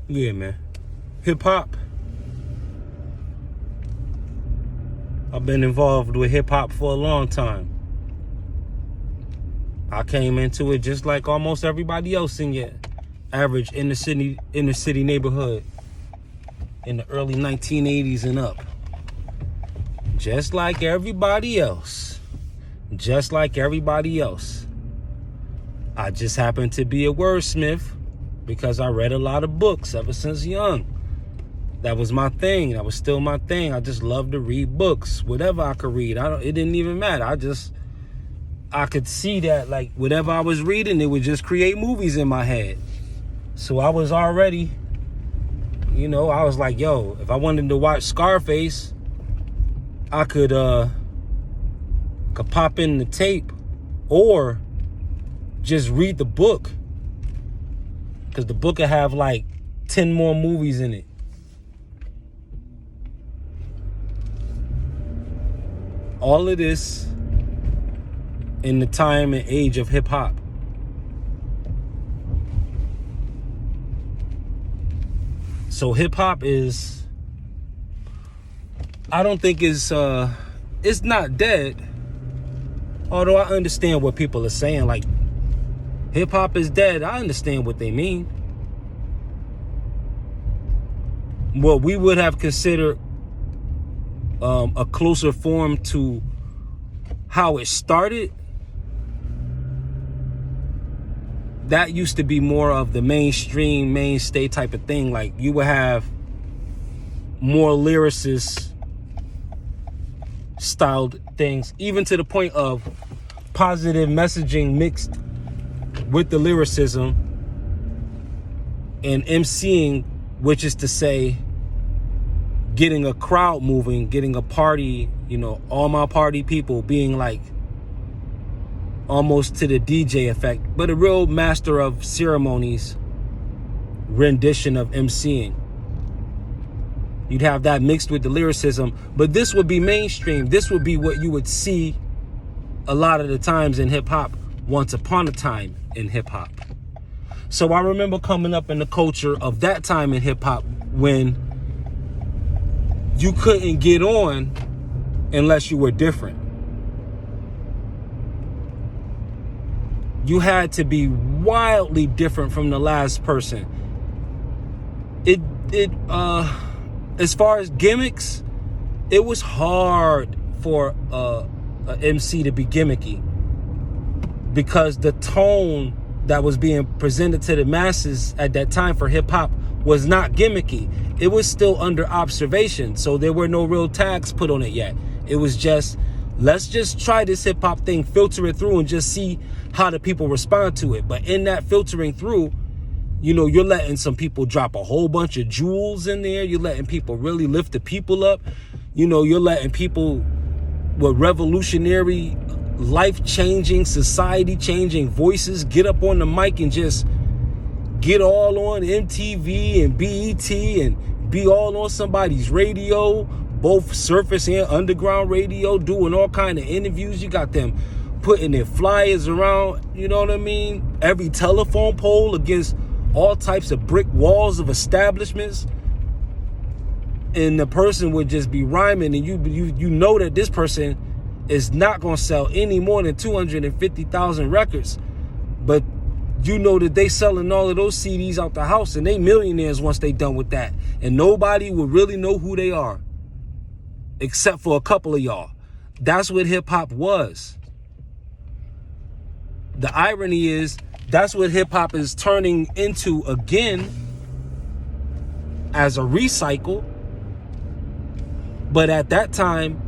Yeah, man. Hip hop. I've been involved with hip hop for a long time. I came into it just like almost everybody else in your average inner city neighborhood in the early 1980s and up. Just like everybody else. Just like everybody else. I just happen to be a wordsmith because I read a lot of books ever since young. That was my thing. That was still my thing. I just loved to read books. Whatever I could read. It didn't even matter. I could see that, like, whatever I was reading, it would just create movies in my head. So I was already, I was like, yo, if I wanted to watch Scarface, I could pop in the tape or just read the book. Because the book would have like 10 more movies in it. All of this in the time and age of hip hop. So hip hop is, I don't think it's not dead. Although I understand what people are saying, like hip hop is dead. I understand what they mean. What we would have considered a closer form to how it started, that used to be more of the mainstream, mainstay type of thing. Like you would have more lyricist styled things, even to the point of positive messaging mixed with the lyricism and MCing, which is to say getting a crowd moving, getting a party, all my party people being like almost to the DJ effect, but a real master of ceremonies rendition of MCing. You'd have that mixed with the lyricism, but this would be mainstream. This would be what you would see a lot of the times in hip hop, once upon a time in hip hop. So I remember coming up in the culture of that time in hip hop when you couldn't get on unless you were different. You had to be wildly different from the last person. As far as gimmicks, it was hard for a MC to be gimmicky because the tone that was being presented to the masses at that time for hip hop was not gimmicky. It was still under observation, so there were no real tags put on it yet. It was just, let's just try this hip hop thing, filter it through and just see how the people respond to it. But in that filtering through, you're letting some people drop a whole bunch of jewels in there. You're letting people really lift the people up. You're letting people with revolutionary, life-changing, society-changing voices get up on the mic and just get all on MTV and BET and be all on somebody's radio, both surface and underground radio, doing all kind of interviews. You got them putting their flyers around, you know what I mean? Every telephone pole against all types of brick walls of establishments. And the person would just be rhyming, and you know that this person is not going to sell any more than 250,000 records. But you know that they selling all of those CDs out the house, and they millionaires once they done with that. And nobody will really know who they are, except for a couple of y'all. That's what hip hop was. The irony is, that's what hip hop is turning into again as a recycle. But at that time,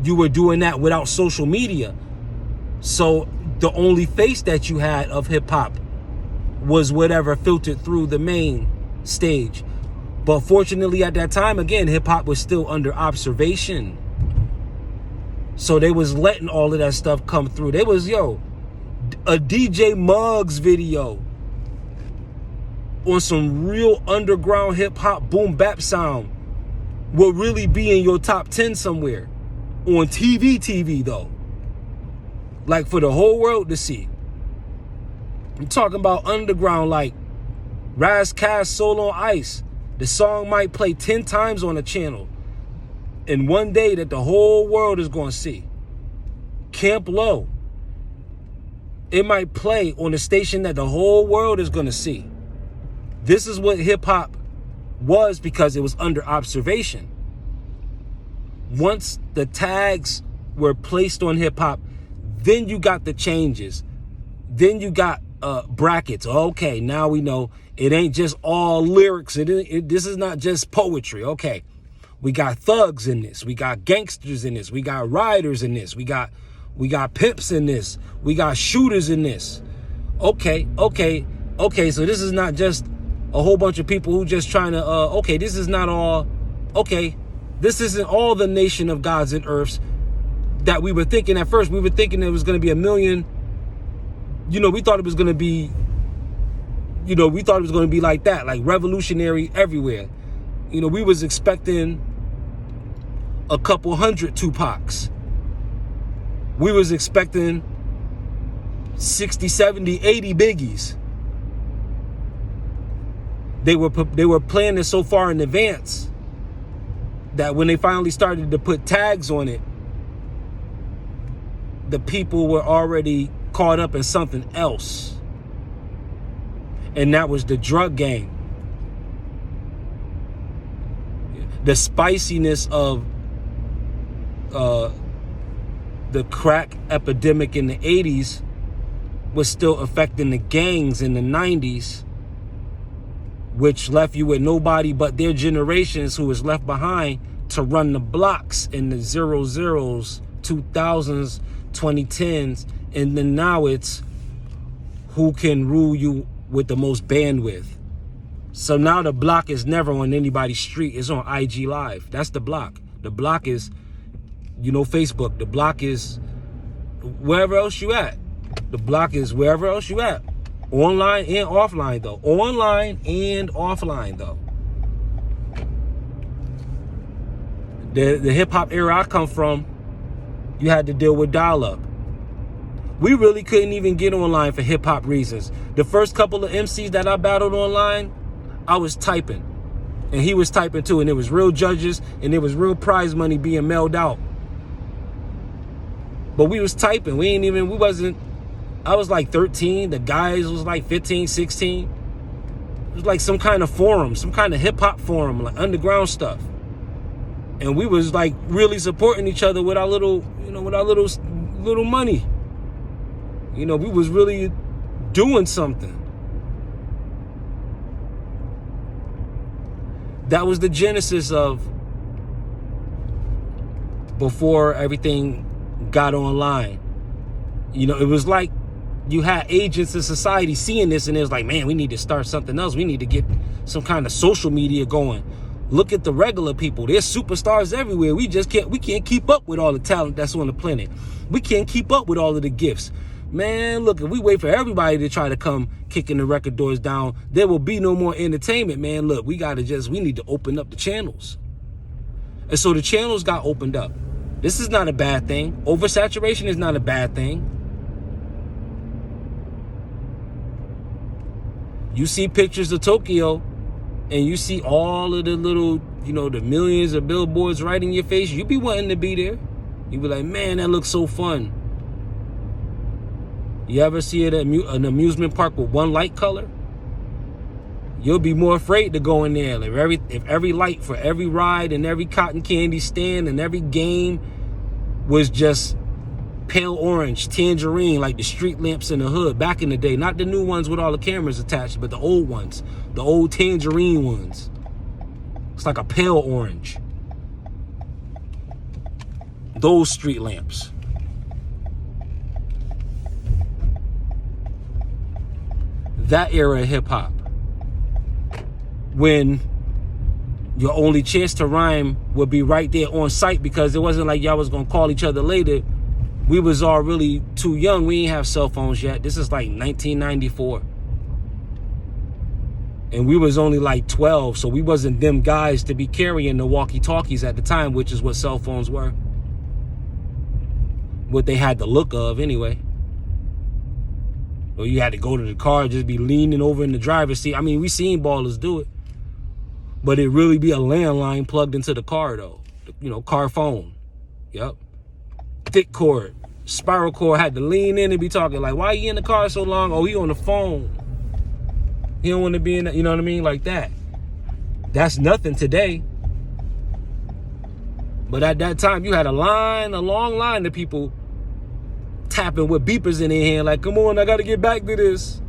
you were doing that without social media. So the only face that you had of hip hop was whatever filtered through the main stage. But fortunately at that time, again, hip hop was still under observation. So they was letting all of that stuff come through. There was, a DJ Muggs video on some real underground hip hop boom bap sound will really be in your top 10 somewhere. On TV though. Like for the whole world to see. I'm talking about underground, like Raz Kass Soul on Ice. The song might play 10 times on a channel in one day that the whole world is going to see. Camp Low. It might play on a station that the whole world is going to see. This is what hip-hop was because it was under observation. Once the tags were placed on hip-hop, then you got the changes. Then you got brackets. Okay, now we know it ain't just all lyrics. This is not just poetry. Okay, we got thugs in this. We got gangsters in this. We got riders in this. We got pimps in this. We got shooters in this. Okay. So this is not just a whole bunch of people who just trying to, okay, this is not all, okay, this isn't all the nation of gods and earths that we were thinking at first. We were thinking it was going to be a million, we thought it was going to be, we thought it was going to be like that, like revolutionary everywhere. We was expecting a couple hundred Tupacs. We was expecting 60, 70, 80 Biggies. They were planning so far in advance that when they finally started to put tags on it, the people were already caught up in something else. And that was the drug game. The spiciness of the crack epidemic in the 80s was still affecting the gangs in the 90s, which left you with nobody but their generations who was left behind to run the blocks in the 00s, 2000s, 2010s, and then now it's who can rule you with the most bandwidth. So now the block is never on anybody's street. It's on IG Live. That's the block. The block is, Facebook. The block is wherever else you at. The block is wherever else you at. Online and offline, though. Online and offline, though. The hip-hop era I come from, you had to deal with dial-up. We really couldn't even get online for hip-hop reasons. The first couple of MCs that I battled online, I was typing. And he was typing too. And there was real judges and there was real prize money being mailed out. But we was typing. I was like 13. The guys was like 15, 16. It was like some kind of forum, some kind of hip-hop forum, like underground stuff. And we was like really supporting each other with our little, with our little money. We was really doing something. That was the genesis of before everything got online. It was like you had agents in society seeing this and it was like, man, we need to start something else. We need to get some kind of social media going. Look at the regular people. There's superstars everywhere. We can't keep up with all the talent that's on the planet. We can't keep up with all of the gifts. Man, look, if we wait for everybody to try to come kicking the record doors down, there will be no more entertainment, man. Look, we need to open up the channels. And so the channels got opened up. This is not a bad thing. Oversaturation is not a bad thing. You see pictures of Tokyo and you see all of the little, the millions of billboards right in your face. You be wanting to be there. You be like, man, that looks so fun. You ever see it at an amusement park with one light color? You'll be more afraid to go in there. Like if every light for every ride and every cotton candy stand and every game was just pale orange, tangerine, like the street lamps in the hood back in the day. Not the new ones with all the cameras attached, but the old ones. The old tangerine ones. It's like a pale orange. Those street lamps. That era of hip-hop, when your only chance to rhyme would be right there on site, because it wasn't like y'all was gonna call each other later. We was all really too young. We ain't have cell phones yet. This is like 1994. And we was only like 12, so we wasn't them guys to be carrying the walkie-talkies at the time, which is what cell phones were. What they had the look of anyway. Or you had to go to the car, just be leaning over in the driver's seat. I mean, we seen ballers do it. But it really be a landline plugged into the car, though. You know, car phone. Yep. Thick cord. Spiral cord. Had to lean in and be talking like, why you in the car so long? Oh, he on the phone. He don't want to be in that, you know what I mean? Like that. That's nothing today. But at that time, you had a long line of people tapping with beepers in their hand like, come on, I got to get back to this.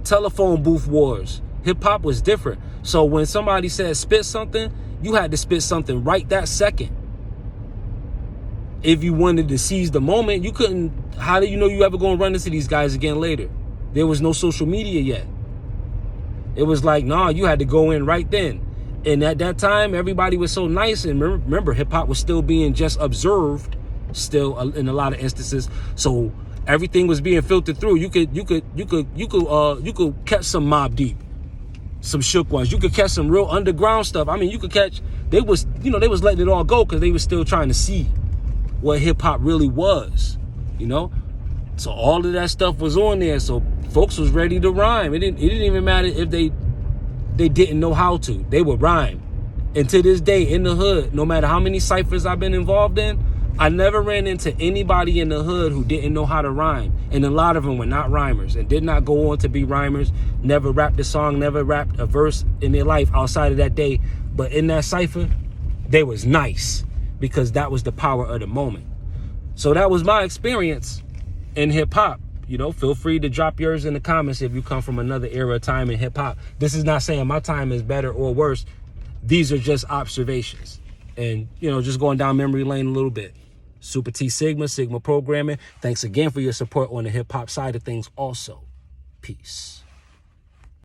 Telephone booth wars. Hip-hop was different. So when somebody said spit something, you had to spit something right that second. If you wanted to seize the moment, you couldn't. How do you know you ever going to run into these guys again later? There was no social media yet. It was like, nah, you had to go in right then. And at that time, everybody was so nice. And remember, hip-hop was still being just observed, still in a lot of instances. So everything was being filtered through. You could catch some Mobb Deep, some Shook Ones. You could catch some real underground stuff. I mean, you could catch. They was letting it all go because they was still trying to see what hip-hop really was, you know. So all of that stuff was on there. So folks was ready to rhyme. It didn't even matter if they didn't know how to. They would rhyme. And to this day, in the hood, no matter how many ciphers I've been involved in, I never ran into anybody in the hood who didn't know how to rhyme. And a lot of them were not rhymers and did not go on to be rhymers, never rapped a song, never rapped a verse in their life outside of that day. But in that cipher, they was nice because that was the power of the moment. So that was my experience in hip hop. You know, feel free to drop yours in the comments if you come from another era of time in hip hop. This is not saying my time is better or worse. These are just observations. And, you know, just going down memory lane a little bit. Super T Sigma, Sigma Programming. Thanks again for your support on the hip hop side of things also. Peace.